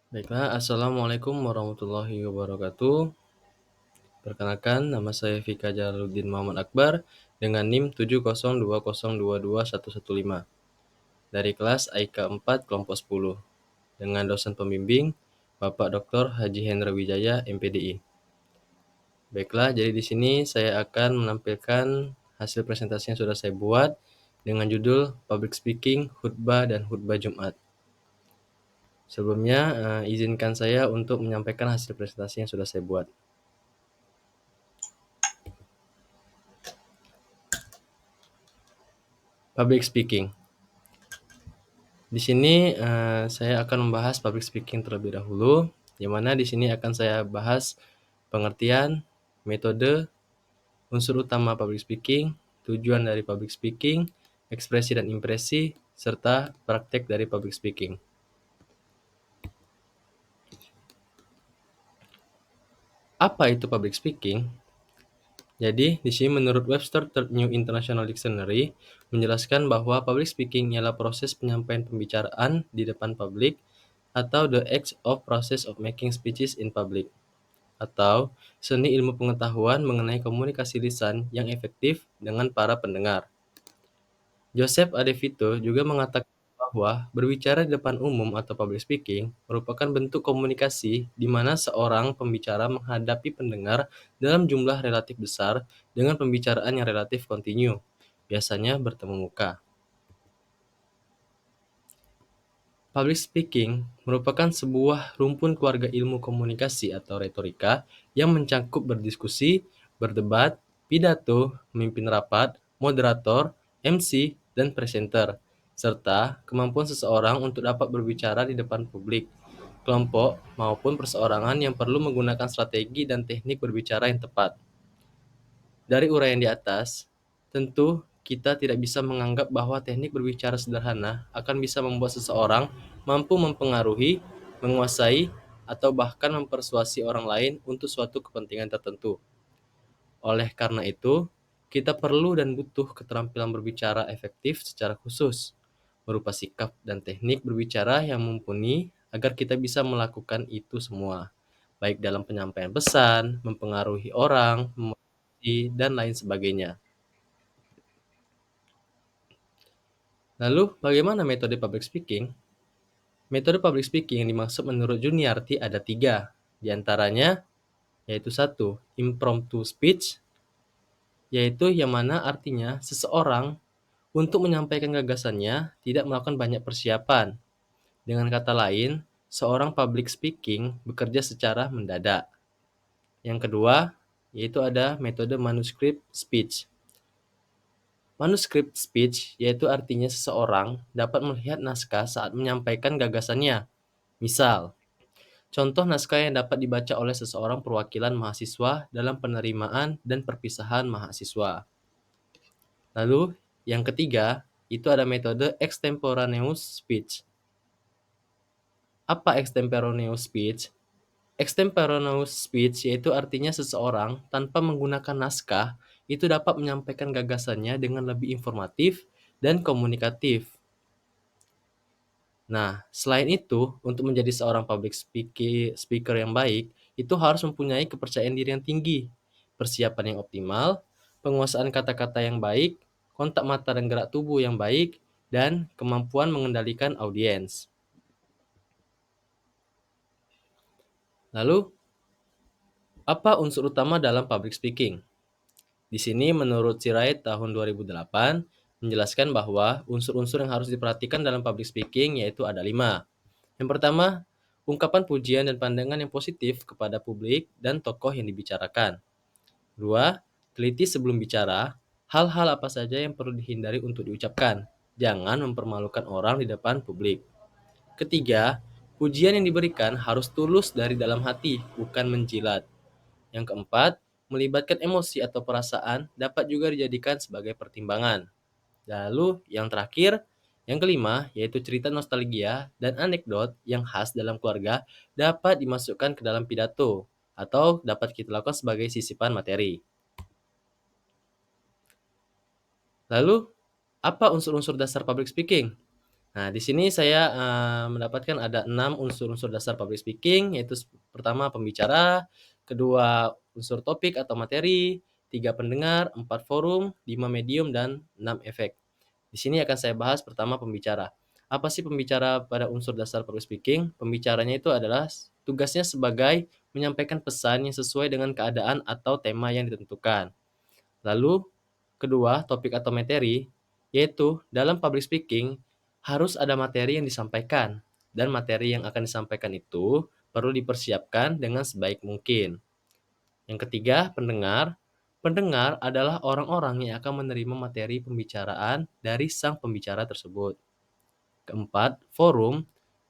Baiklah, Assalamualaikum warahmatullahi wabarakatuh. Perkenalkan, nama saya Fika Jalaluddin Muhammad Akbar dengan NIM 702022115 dari kelas IK 4 kelompok 10 dengan dosen pembimbing Bapak Dr. Haji Hendra Wijaya, MPDI. Baiklah, jadi di sini saya akan menampilkan hasil presentasi yang sudah saya buat dengan judul Public Speaking, Khutbah, dan Khutbah Jumat. Sebelumnya, izinkan saya untuk menyampaikan hasil presentasi yang sudah saya buat. Public Speaking. Di sini saya akan membahas public speaking terlebih dahulu, di mana di sini akan saya bahas pengertian, metode, unsur utama public speaking, tujuan dari public speaking, ekspresi dan impresi, serta praktek dari public speaking. Apa itu public speaking? Jadi, di sini menurut Webster Third New International Dictionary menjelaskan bahwa public speaking ialah proses penyampaian pembicaraan di depan publik atau the act of process of making speeches in public, atau seni ilmu pengetahuan mengenai komunikasi lisan yang efektif dengan para pendengar. Joseph A. DeVito juga mengatakan bahwa berbicara di depan umum atau public speaking merupakan bentuk komunikasi di mana seorang pembicara menghadapi pendengar dalam jumlah relatif besar dengan pembicaraan yang relatif kontinu, biasanya bertemu muka. Public speaking merupakan sebuah rumpun keluarga ilmu komunikasi atau retorika yang mencakup berdiskusi, berdebat, pidato, memimpin rapat, moderator, MC, dan presenter, serta kemampuan seseorang untuk dapat berbicara di depan publik, kelompok, maupun perseorangan yang perlu menggunakan strategi dan teknik berbicara yang tepat. Dari uraian di atas, tentu kita tidak bisa menganggap bahwa teknik berbicara sederhana akan bisa membuat seseorang mampu mempengaruhi, menguasai, atau bahkan mempersuasi orang lain untuk suatu kepentingan tertentu. Oleh karena itu, kita perlu dan butuh keterampilan berbicara efektif secara khusus, berupa sikap dan teknik berbicara yang mumpuni agar kita bisa melakukan itu semua, baik dalam penyampaian pesan, mempengaruhi orang, dan lain sebagainya. Lalu, bagaimana metode public speaking? Metode public speaking yang dimaksud menurut Juniarti ada 3, di antaranya yaitu 1, impromptu speech, yaitu yang mana artinya seseorang untuk menyampaikan gagasannya tidak melakukan banyak persiapan. Dengan kata lain, seorang public speaking bekerja secara mendadak. Yang kedua, yaitu ada metode manuscript speech. Manuscript speech yaitu artinya seseorang dapat melihat naskah saat menyampaikan gagasannya. Misal, contoh naskah yang dapat dibaca oleh seseorang perwakilan mahasiswa dalam penerimaan dan perpisahan mahasiswa. Lalu, yang ketiga, itu ada metode extemporaneous speech. Apa extemporaneous speech? Extemporaneous speech yaitu artinya seseorang tanpa menggunakan naskah itu dapat menyampaikan gagasannya dengan lebih informatif dan komunikatif. Nah, selain itu, untuk menjadi seorang public speaker yang baik, itu harus mempunyai kepercayaan diri yang tinggi, persiapan yang optimal, penguasaan kata-kata yang baik, kontak mata dan gerak tubuh yang baik, dan kemampuan mengendalikan audiens. Lalu, apa unsur utama dalam public speaking? Di sini menurut Sirait tahun 2008 menjelaskan bahwa unsur-unsur yang harus diperhatikan dalam public speaking yaitu ada 5. Yang pertama, ungkapan pujian dan pandangan yang positif kepada publik dan tokoh yang dibicarakan. 2. Teliti sebelum bicara, hal-hal apa saja yang perlu dihindari untuk diucapkan. Jangan mempermalukan orang di depan publik. Ketiga, pujian yang diberikan harus tulus dari dalam hati, bukan menjilat. Yang keempat, melibatkan emosi atau perasaan dapat juga dijadikan sebagai pertimbangan. Lalu yang terakhir, yang kelima, yaitu cerita nostalgia dan anekdot yang khas dalam keluarga dapat dimasukkan ke dalam pidato atau dapat kita lakukan sebagai sisipan materi. Lalu, apa unsur-unsur dasar public speaking? Nah, di sini saya mendapatkan ada 6 unsur-unsur dasar public speaking, yaitu pertama pembicara, kedua unsur topik atau materi, 3 pendengar, 4 forum, 5 medium, dan 6 efek. Di sini akan saya bahas pertama pembicara. Apa sih pembicara pada unsur dasar public speaking? Pembicaranya itu adalah tugasnya sebagai menyampaikan pesan yang sesuai dengan keadaan atau tema yang ditentukan. Lalu, kedua, topik atau materi, yaitu dalam public speaking harus ada materi yang disampaikan, dan materi yang akan disampaikan itu perlu dipersiapkan dengan sebaik mungkin. Yang ketiga, pendengar. Pendengar adalah orang-orang yang akan menerima materi pembicaraan dari sang pembicara tersebut. Keempat, forum.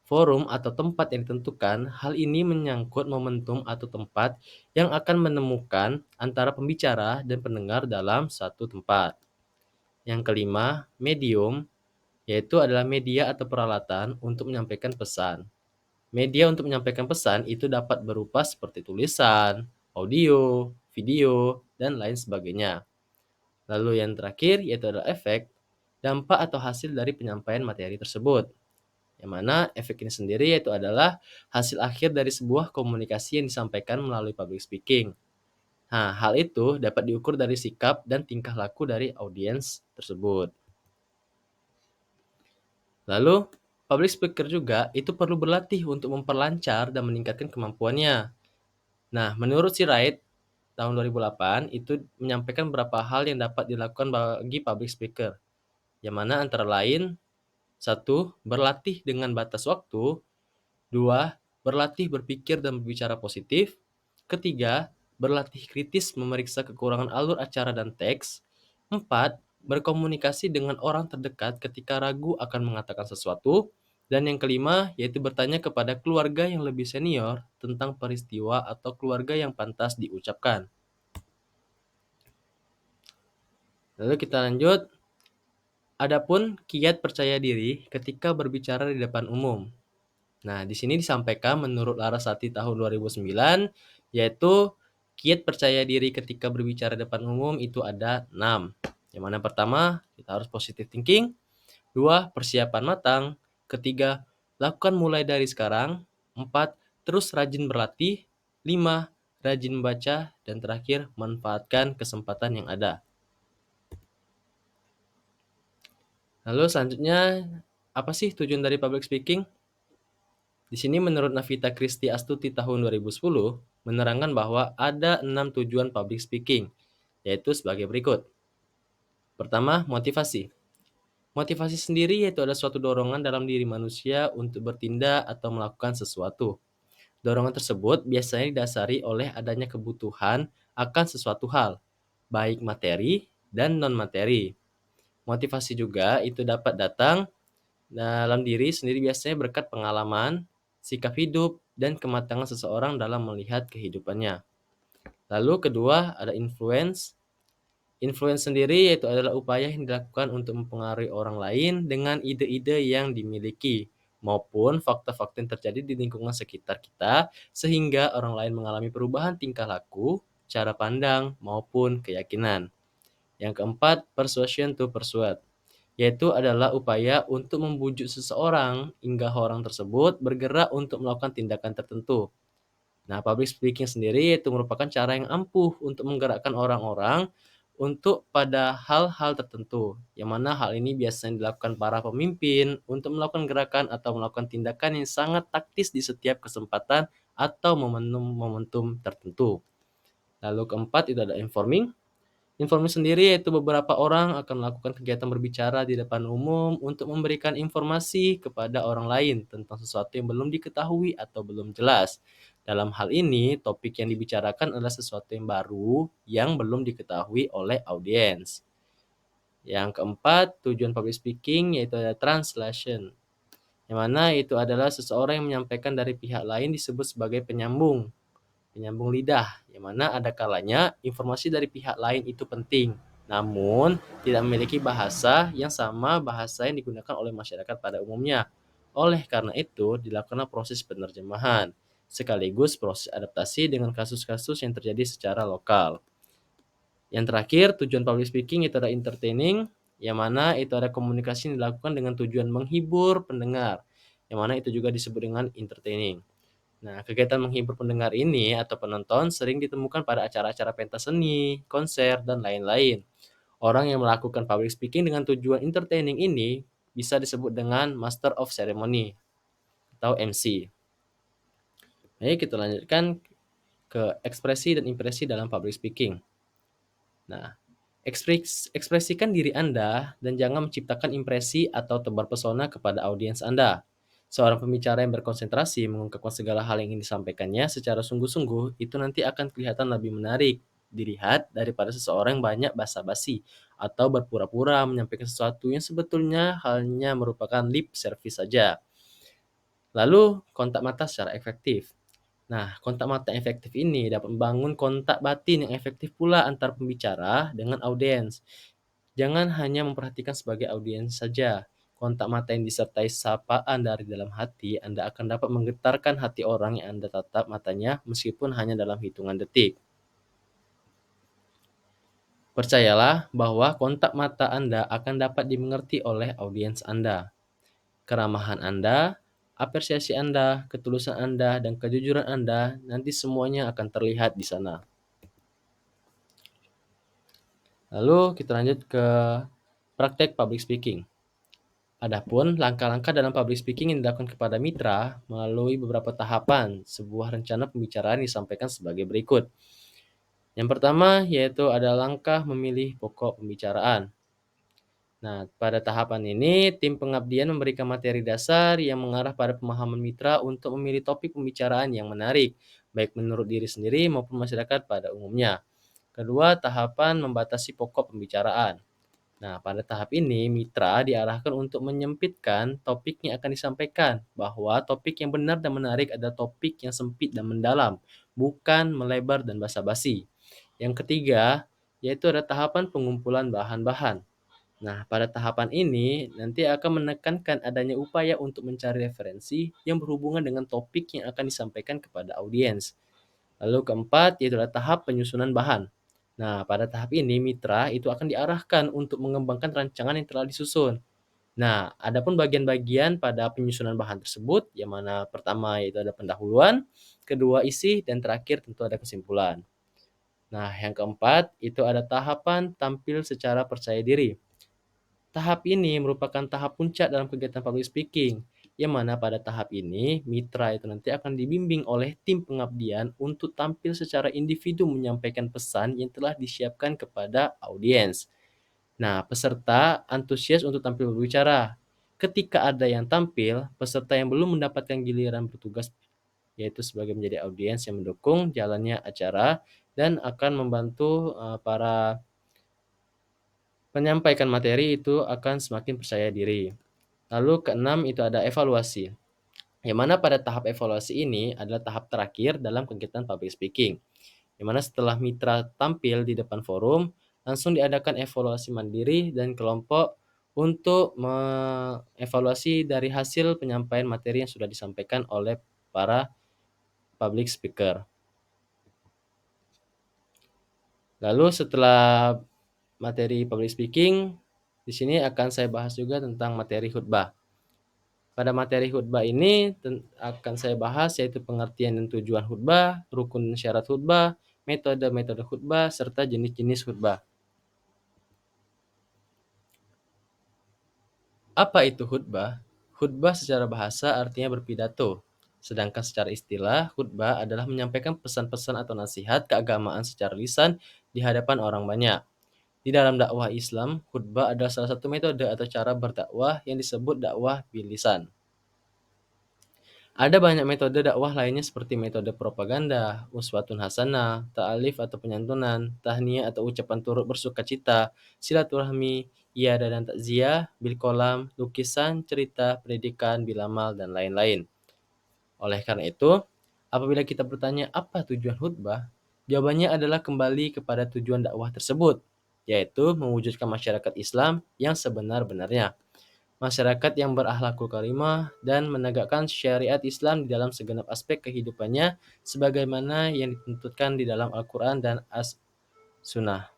Forum atau tempat yang ditentukan, hal ini menyangkut momentum atau tempat yang akan menemukan antara pembicara dan pendengar dalam satu tempat. Yang kelima, medium, yaitu adalah media atau peralatan untuk menyampaikan pesan. Media untuk menyampaikan pesan itu dapat berupa seperti tulisan, audio, video, dan lain sebagainya. Lalu yang terakhir yaitu adalah efek, dampak atau hasil dari penyampaian materi tersebut. Yang mana efek ini sendiri yaitu adalah hasil akhir dari sebuah komunikasi yang disampaikan melalui public speaking. Nah, hal itu dapat diukur dari sikap dan tingkah laku dari audiens tersebut. Lalu, public speaker juga itu perlu berlatih untuk memperlancar dan meningkatkan kemampuannya. Nah, menurut si Wright, tahun 2008 itu menyampaikan beberapa hal yang dapat dilakukan bagi public speaker. Yang mana antara lain, satu, berlatih dengan batas waktu. Dua, berlatih berpikir dan berbicara positif. Ketiga, berlatih kritis memeriksa kekurangan alur acara dan teks. Empat, berkomunikasi dengan orang terdekat ketika ragu akan mengatakan sesuatu. Dan yang kelima, yaitu bertanya kepada keluarga yang lebih senior tentang peristiwa atau keluarga yang pantas diucapkan. Lalu kita lanjut. Adapun kiat percaya diri ketika berbicara di depan umum. Nah, di sini disampaikan menurut Larasati tahun 2009, yaitu kiat percaya diri ketika berbicara di depan umum itu ada 6. Yang mana pertama, kita harus positive thinking. 2, persiapan matang. Ketiga, lakukan mulai dari sekarang. 4, terus rajin berlatih. 5, rajin membaca. Dan terakhir, manfaatkan kesempatan yang ada. Lalu selanjutnya, apa sih tujuan dari public speaking? Di sini menurut Navita Kristi Astuti tahun 2010, menerangkan bahwa ada 6 tujuan public speaking, yaitu sebagai berikut. Pertama, motivasi. Motivasi sendiri yaitu ada suatu dorongan dalam diri manusia untuk bertindak atau melakukan sesuatu. Dorongan tersebut biasanya didasari oleh adanya kebutuhan akan sesuatu hal, baik materi dan non-materi. Motivasi juga itu dapat datang dalam diri sendiri biasanya berkat pengalaman, sikap hidup, dan kematangan seseorang dalam melihat kehidupannya. Lalu kedua ada influence. Influence sendiri yaitu adalah upaya yang dilakukan untuk mempengaruhi orang lain dengan ide-ide yang dimiliki maupun fakta-fakta yang terjadi di lingkungan sekitar kita sehingga orang lain mengalami perubahan tingkah laku, cara pandang, maupun keyakinan. Yang keempat, persuasion to persuade, yaitu adalah upaya untuk membujuk seseorang hingga orang tersebut bergerak untuk melakukan tindakan tertentu. Nah, public speaking sendiri itu merupakan cara yang ampuh untuk menggerakkan orang-orang untuk pada hal-hal tertentu, yang mana hal ini biasanya dilakukan para pemimpin untuk melakukan gerakan atau melakukan tindakan yang sangat taktis di setiap kesempatan atau momentum tertentu. Lalu keempat itu ada informing. Informing sendiri yaitu beberapa orang akan melakukan kegiatan berbicara di depan umum untuk memberikan informasi kepada orang lain tentang sesuatu yang belum diketahui atau belum jelas. Dalam hal ini, topik yang dibicarakan adalah sesuatu yang baru yang belum diketahui oleh audiens. Yang keempat, tujuan public speaking yaitu ada translation, yang mana itu adalah seseorang yang menyampaikan dari pihak lain disebut sebagai penyambung lidah, yang mana ada kalanya informasi dari pihak lain itu penting, namun tidak memiliki bahasa yang sama bahasa yang digunakan oleh masyarakat pada umumnya. Oleh karena itu, dilakukan proses penerjemahan, sekaligus proses adaptasi dengan kasus-kasus yang terjadi secara lokal. Yang terakhir, tujuan public speaking itu adalah entertaining. yang mana itu ada komunikasi yang dilakukan dengan tujuan menghibur pendengar, yang mana itu juga disebut dengan entertaining. Nah, kegiatan menghibur pendengar ini atau penonton sering ditemukan pada acara-acara pentas seni, konser, dan lain-lain. Orang yang melakukan public speaking dengan tujuan entertaining ini bisa disebut dengan Master of Ceremony atau MC. Nah, kita lanjutkan ke ekspresi dan impresi dalam public speaking. Nah, ekspresikan diri Anda dan jangan menciptakan impresi atau tebar pesona kepada audiens Anda. Seorang pembicara yang berkonsentrasi mengungkapkan segala hal yang ingin disampaikannya secara sungguh-sungguh itu nanti akan kelihatan lebih menarik dilihat daripada seseorang yang banyak basa-basi atau berpura-pura menyampaikan sesuatu yang sebetulnya hanya merupakan lip service saja. Lalu, kontak mata secara efektif. Nah, kontak mata yang efektif ini dapat membangun kontak batin yang efektif pula antar pembicara dengan audiens. Jangan hanya memperhatikan sebagai audiens saja. Kontak mata yang disertai sapaan dari dalam hati, Anda akan dapat menggetarkan hati orang yang Anda tatap matanya meskipun hanya dalam hitungan detik. Percayalah bahwa kontak mata Anda akan dapat dimengerti oleh audiens Anda. Keramahan Anda, apresiasi Anda, ketulusan Anda, dan kejujuran Anda nanti semuanya akan terlihat di sana. Lalu kita lanjut ke praktek public speaking. Adapun langkah-langkah dalam public speaking yang dilakukan kepada mitra melalui beberapa tahapan sebuah rencana pembicaraan disampaikan sebagai berikut. Yang pertama yaitu ada langkah memilih pokok pembicaraan. Nah, pada tahapan ini, tim pengabdian memberikan materi dasar yang mengarah pada pemahaman mitra untuk memilih topik pembicaraan yang menarik, baik menurut diri sendiri maupun masyarakat pada umumnya. Kedua, tahapan membatasi pokok pembicaraan. Nah, pada tahap ini, mitra diarahkan untuk menyempitkan topik yang akan disampaikan, bahwa topik yang benar dan menarik adalah topik yang sempit dan mendalam, bukan melebar dan basa-basi. Yang ketiga, yaitu ada tahapan pengumpulan bahan-bahan. Nah, pada tahapan ini nanti akan menekankan adanya upaya untuk mencari referensi yang berhubungan dengan topik yang akan disampaikan kepada audiens. Lalu keempat, yaitu adalah tahap penyusunan bahan. Nah, pada tahap ini mitra itu akan diarahkan untuk mengembangkan rancangan yang telah disusun. Nah, adapun bagian-bagian pada penyusunan bahan tersebut, yang mana pertama yaitu ada pendahuluan, kedua isi, dan terakhir tentu ada kesimpulan. Nah, yang keempat itu ada tahapan tampil secara percaya diri. Tahap ini merupakan tahap puncak dalam kegiatan public speaking, yang mana pada tahap ini, mitra itu nanti akan dibimbing oleh tim pengabdian untuk tampil secara individu menyampaikan pesan yang telah disiapkan kepada audiens. Nah, peserta antusias untuk tampil berbicara. Ketika ada yang tampil, peserta yang belum mendapatkan giliran bertugas yaitu sebagai menjadi audiens yang mendukung jalannya acara dan akan membantu para penyampaikan materi itu akan semakin percaya diri. Lalu keenam itu ada evaluasi, yang mana pada tahap evaluasi ini adalah tahap terakhir dalam kegiatan public speaking, yang mana setelah mitra tampil di depan forum, langsung diadakan evaluasi mandiri dan kelompok untuk mengevaluasi dari hasil penyampaian materi yang sudah disampaikan oleh para public speaker. Lalu setelah materi public speaking, di sini akan saya bahas juga tentang materi khutbah. Pada materi khutbah ini akan saya bahas yaitu pengertian dan tujuan khutbah, rukun syarat khutbah, metode-metode khutbah, serta jenis-jenis khutbah. Apa itu khutbah? Khutbah secara bahasa artinya berpidato. Sedangkan secara istilah, khutbah adalah menyampaikan pesan-pesan atau nasihat keagamaan secara lisan di hadapan orang banyak. Di dalam dakwah Islam, khutbah adalah salah satu metode atau cara berdakwah yang disebut dakwah bilisan. Ada banyak metode dakwah lainnya seperti metode propaganda, uswatun hasanah, ta'alif atau penyantunan, tahniyah atau ucapan turut bersukacita, silaturahmi, iyadah dan takziah, bil kolam, lukisan, cerita, pendidikan, bilamal, dan lain-lain. Oleh karena itu, apabila kita bertanya apa tujuan khutbah, jawabannya adalah kembali kepada tujuan dakwah tersebut, yaitu mewujudkan masyarakat Islam yang sebenar-benarnya. Masyarakat yang berakhlakul karimah dan menegakkan syariat Islam di dalam segenap aspek kehidupannya sebagaimana yang ditentukan di dalam Al-Quran dan As-Sunnah.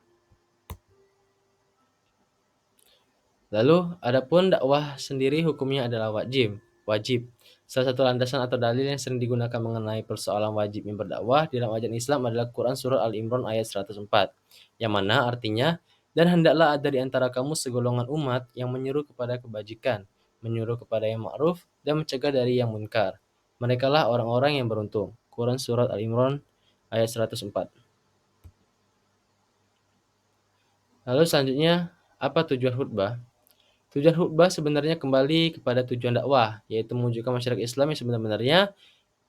Lalu, adapun dakwah sendiri hukumnya adalah wajib. Wajib. Salah satu landasan atau dalil yang sering digunakan mengenai persoalan wajibnya berdakwah di dalam ajaran Islam adalah Quran Surah Al-Imran ayat 104, yang mana artinya, dan hendaklah ada di antara kamu segolongan umat yang menyeru kepada kebajikan, menyuruh kepada yang ma'ruf, dan mencegah dari yang munkar. Merekalah orang-orang yang beruntung. Quran Surah Al-Imran ayat 104. Lalu selanjutnya, apa tujuan khutbah? Tujuan khutbah sebenarnya kembali kepada tujuan dakwah, yaitu mewujudkan masyarakat Islam yang sebenar-benarnya,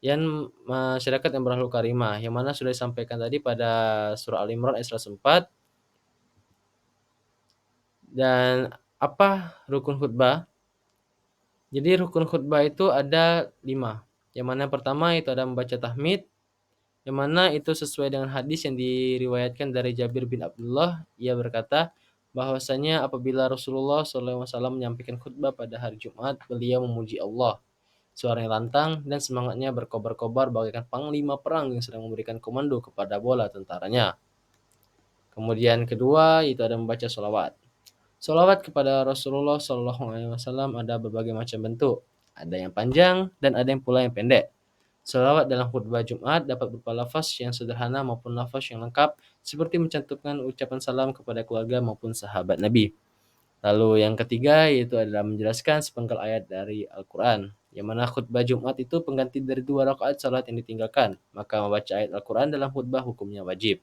yang masyarakat yang berakhlak karimah, yang mana sudah disampaikan tadi pada surah Al-Imran ayat 104. Dan apa rukun khutbah? Jadi rukun khutbah itu ada 5. Yang mana yang pertama itu ada membaca tahmid, yang mana itu sesuai dengan hadis yang diriwayatkan dari Jabir bin Abdullah. Ia berkata bahwasanya apabila Rasulullah SAW menyampaikan khutbah pada hari Jumat, beliau memuji Allah. Suaranya lantang dan semangatnya berkobar-kobar bagaikan panglima perang yang sedang memberikan komando kepada bola tentaranya. Kemudian kedua itu ada membaca sholawat. Sholawat kepada Rasulullah SAW ada berbagai macam bentuk. Ada yang panjang dan ada yang pula yang pendek. Sholawat dalam khutbah Jumat dapat berupa lafaz yang sederhana maupun lafaz yang lengkap, seperti mencantumkan ucapan salam kepada keluarga maupun sahabat Nabi. Lalu yang ketiga yaitu adalah menjelaskan sepenggal ayat dari Al-Quran, yang mana khutbah Jumat itu pengganti dari 2 rakaat salat yang ditinggalkan, maka membaca ayat Al-Quran dalam khutbah hukumnya wajib.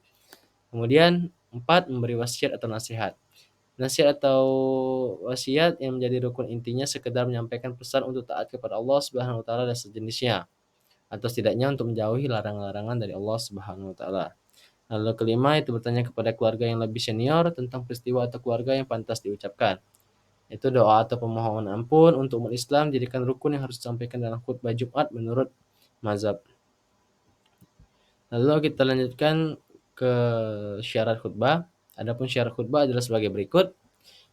Kemudian 4. Memberi wasiat atau nasihat. Nasihat atau wasiat yang menjadi rukun intinya sekedar menyampaikan pesan untuk taat kepada Allah Subhanahu wa taala dan sejenisnya, atau setidaknya untuk menjauhi larangan-larangan dari Allah Subhanahu wa taala. Lalu kelima itu bertanya kepada keluarga yang lebih senior tentang peristiwa atau keluarga yang pantas diucapkan. Itu doa atau permohonan ampun untuk umat Islam jadikan rukun yang harus disampaikan dalam khutbah Jumat menurut mazhab. Lalu kita lanjutkan ke syarat khutbah. Adapun syarat khutbah adalah sebagai berikut,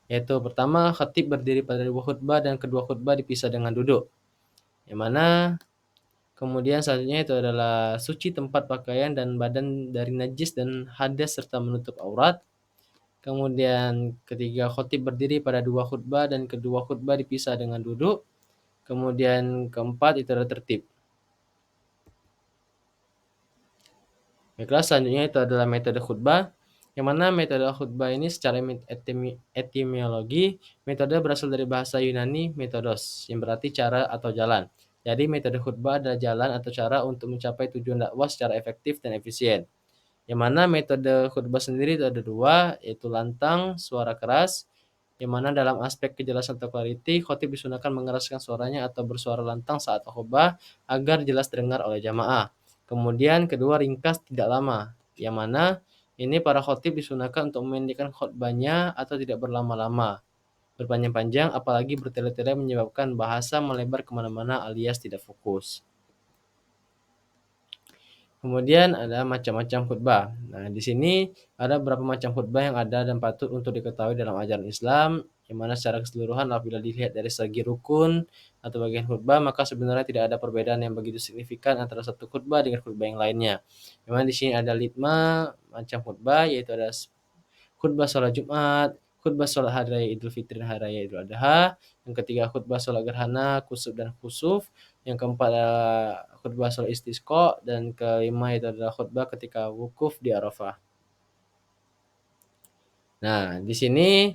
yaitu pertama, khatib berdiri pada dua khutbah dan kedua khutbah dipisah dengan duduk. Yang mana kemudian selanjutnya itu adalah suci tempat pakaian dan badan dari najis dan hadas serta menutup aurat. Kemudian ketiga, khotib berdiri pada dua khutbah dan kedua khutbah dipisah dengan duduk. Kemudian keempat itu adalah tertib. Baiklah, selanjutnya itu adalah metode khutbah. Yang mana metode khutbah ini secara etimologi, metode berasal dari bahasa Yunani metodos, yang berarti cara atau jalan. Jadi metode khutbah adalah jalan atau cara untuk mencapai tujuan dakwah secara efektif dan efisien. Yang mana metode khutbah sendiri itu ada 2, yaitu lantang, suara keras, yang mana dalam aspek kejelasan atau clarity, khotib disunahkan mengeraskan suaranya atau bersuara lantang saat khutbah agar jelas terdengar oleh jamaah. Kemudian kedua, ringkas tidak lama, yang mana ini para khotib disunahkan untuk memendekkan khutbahnya atau tidak berlama-lama, berpanjang-panjang, apalagi bertele-tele menyebabkan bahasa melebar kemana-mana alias tidak fokus. Kemudian ada macam-macam khutbah. Nah, di sini ada beberapa macam khutbah yang ada dan patut untuk diketahui dalam ajaran Islam, yang mana secara keseluruhan apabila dilihat dari segi rukun atau bagian khutbah, maka sebenarnya tidak ada perbedaan yang begitu signifikan antara satu khutbah dengan khutbah yang lainnya. Yang mana di sini ada 5 macam khutbah, yaitu ada khutbah sholat Jumat, khutbah sholat hari raya Idul Fitri dan hari raya Idul Adha. Yang ketiga, khutbah sholat gerhana, kusuf dan khusuf. Yang keempat adalah khutbah sholat istisqa, dan kelima itu adalah khutbah ketika wukuf di Arafah. Nah, di sini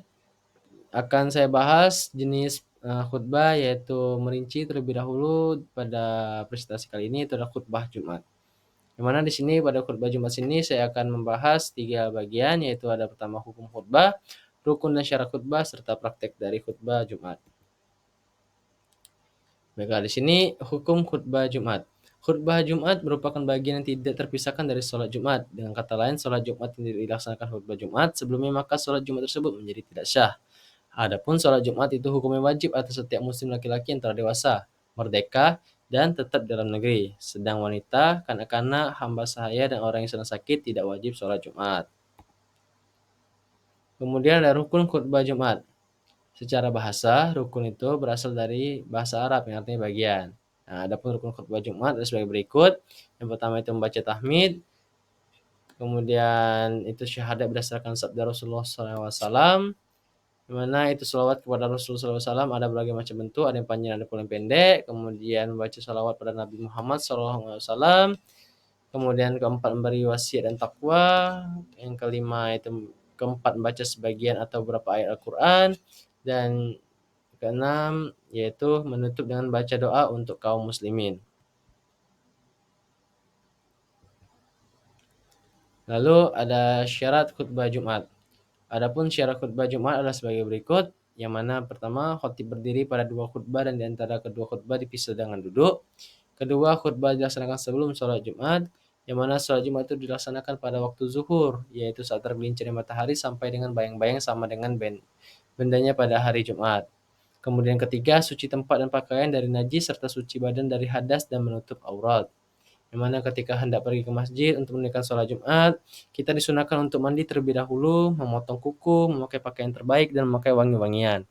akan saya bahas jenis khutbah, yaitu merinci terlebih dahulu pada presentasi kali ini itu adalah khutbah Jumat. Yang mana di sini pada khutbah Jumat sini saya akan membahas 3 bagian, yaitu ada pertama hukum khutbah, rukun dan syarat khutbah, serta praktek dari khutbah Jumat. Baiklah, di sini hukum khutbah Jumat. Khutbah Jumat merupakan bagian yang tidak terpisahkan dari sholat Jumat. Dengan kata lain, sholat Jumat yang dilaksanakan khutbah Jumat sebelumnya, maka sholat Jumat tersebut menjadi tidak syah. Adapun sholat Jumat itu hukumnya wajib atas setiap muslim laki-laki yang telah dewasa, merdeka, dan tetap dalam negeri. Sedang wanita, kanak-kanak, hamba sahaya, dan orang yang sedang sakit tidak wajib sholat Jumat. Kemudian ada rukun khutbah Jumat. Secara bahasa, rukun itu berasal dari bahasa Arab yang artinya bagian. Nah, adapun rukun khutbah Jumat adalah sebagai berikut. Yang pertama itu membaca tahmid, kemudian itu syahadat berdasarkan sabda Rasulullah SAW, di mana itu sholawat kepada Rasulullah SAW ada berbagai macam bentuk, ada yang panjang, ada pula yang pendek. Kemudian membaca sholawat pada Nabi Muhammad SAW. Kemudian keempat memberi wasiat dan takwa. Yang kelima itu keempat membaca sebagian atau beberapa ayat Al-Quran. Dan keenam yaitu menutup dengan baca doa untuk kaum muslimin. Lalu ada syarat khutbah Jumat. Adapun syarat khutbah Jumat adalah sebagai berikut, yang mana pertama khatib berdiri pada dua khutbah dan di antara kedua khutbah dipisah dengan duduk. Kedua, khutbah dilaksanakan sebelum sholat Jumat, yang mana sholat Jumat itu dilaksanakan pada waktu zuhur, yaitu saat tergelincirnya matahari sampai dengan bayang-bayang sama dengan bendanya pada hari Jumat. Kemudian ketiga, suci tempat dan pakaian dari najis serta suci badan dari hadas dan menutup aurat. Yang mana ketika hendak pergi ke masjid untuk menunaikan sholat Jumat, kita disunahkan untuk mandi terlebih dahulu, memotong kuku, memakai pakaian terbaik, dan memakai wangi-wangian.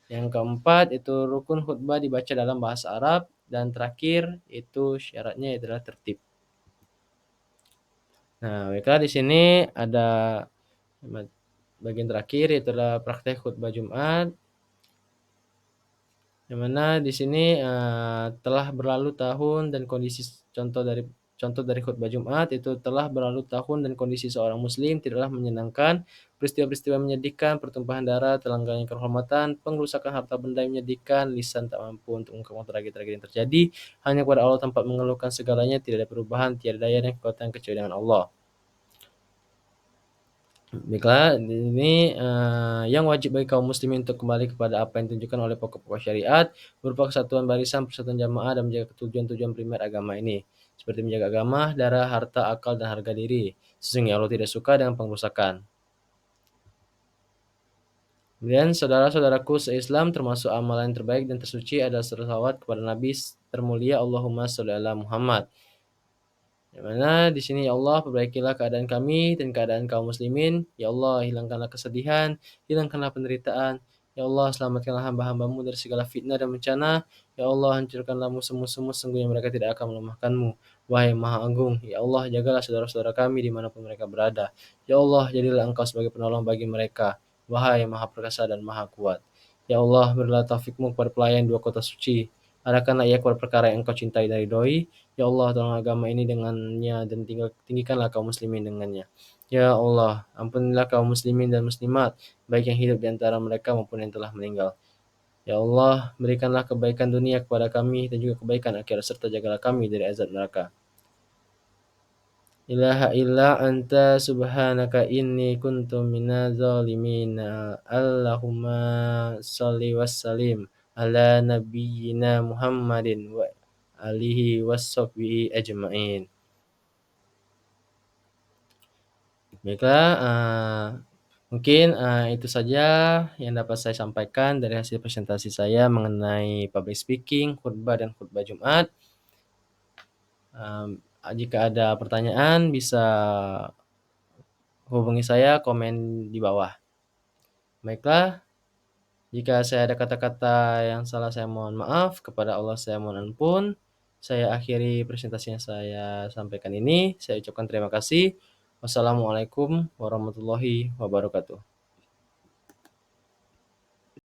Yang keempat itu rukun khutbah dibaca dalam bahasa Arab, dan terakhir itu syaratnya adalah tertib. Nah, baiklah di sini ada bagian terakhir yaitu adalah praktek khutbah Jumat. Yang mana di sini telah berlalu tahun dan kondisi contoh dari khutbah Jumat itu telah berlalu tahun dan kondisi seorang muslim tidaklah menyenangkan, peristiwa-peristiwa menyedihkan, pertumpahan darah, telangganya kehormatan, pengrusakan harta benda yang menyedihkan, lisan tak mampu untuk mengungkapkan tragedi-tragedi yang terjadi, hanya kepada Allah tempat mengeluhkan segalanya, tidak ada perubahan, tiada daya dan kekuatan kecuali dengan Allah. Baiklah, ini yang wajib bagi kaum muslimin untuk kembali kepada apa yang ditunjukkan oleh pokok-pokok syariat berupa kesatuan barisan, persatuan jamaah dan menjaga tujuan-tujuan primer agama ini, seperti menjaga agama, darah, harta, akal dan harga diri. Sesungguhnya Allah tidak suka dengan pengrusakan. Kemudian saudara-saudaraku se-Islam, termasuk amalan yang terbaik dan tersuci adalah selawat kepada Nabi termulia Allahumma sholli ala Muhammad. Yang mana di sini ya Allah perbaikilah keadaan kami dan keadaan kaum muslimin. Ya Allah hilangkanlah kesedihan, hilangkanlah penderitaan. Ya Allah selamatkanlah hamba-hambamu dari segala fitnah dan bencana. Ya Allah hancurkanlah musuh-musuhmu, sesungguhnya mereka tidak akan melemahkanmu. Wahai Maha Agung, ya Allah jagalah saudara-saudara kami dimanapun mereka berada. Ya Allah jadilah Engkau sebagai penolong bagi mereka. Wahai Maha Perkasa dan Maha Kuat. Ya Allah berilah taufikmu kepada pelayan dua kota suci. Arahkanlah ia kepada perkara yang Engkau cintai dari doi. Ya Allah, tolong agama ini dengannya dan tinggikanlah kaum muslimin dengannya. Ya Allah, ampunilah kaum muslimin dan muslimat, baik yang hidup di antara mereka maupun yang telah meninggal. Ya Allah, berikanlah kebaikan dunia kepada kami dan juga kebaikan akhirat serta jagalah kami dari azab neraka. Ilaha illa anta subhanaka inni kuntu minaz zalimin. Allahumma shalli wassalim ala nabiyyina Muhammadin wa alihi washabbihi ajmain. Baiklah, mungkin itu saja yang dapat saya sampaikan dari hasil presentasi saya mengenai public speaking, khutbah dan khutbah Jumat. Jika ada pertanyaan bisa hubungi saya, komen di bawah. Baiklah, jika saya ada kata-kata yang salah saya mohon maaf, kepada Allah saya mohon ampun. Saya akhiri presentasi yang saya sampaikan ini. Saya ucapkan terima kasih. Wassalamualaikum warahmatullahi wabarakatuh.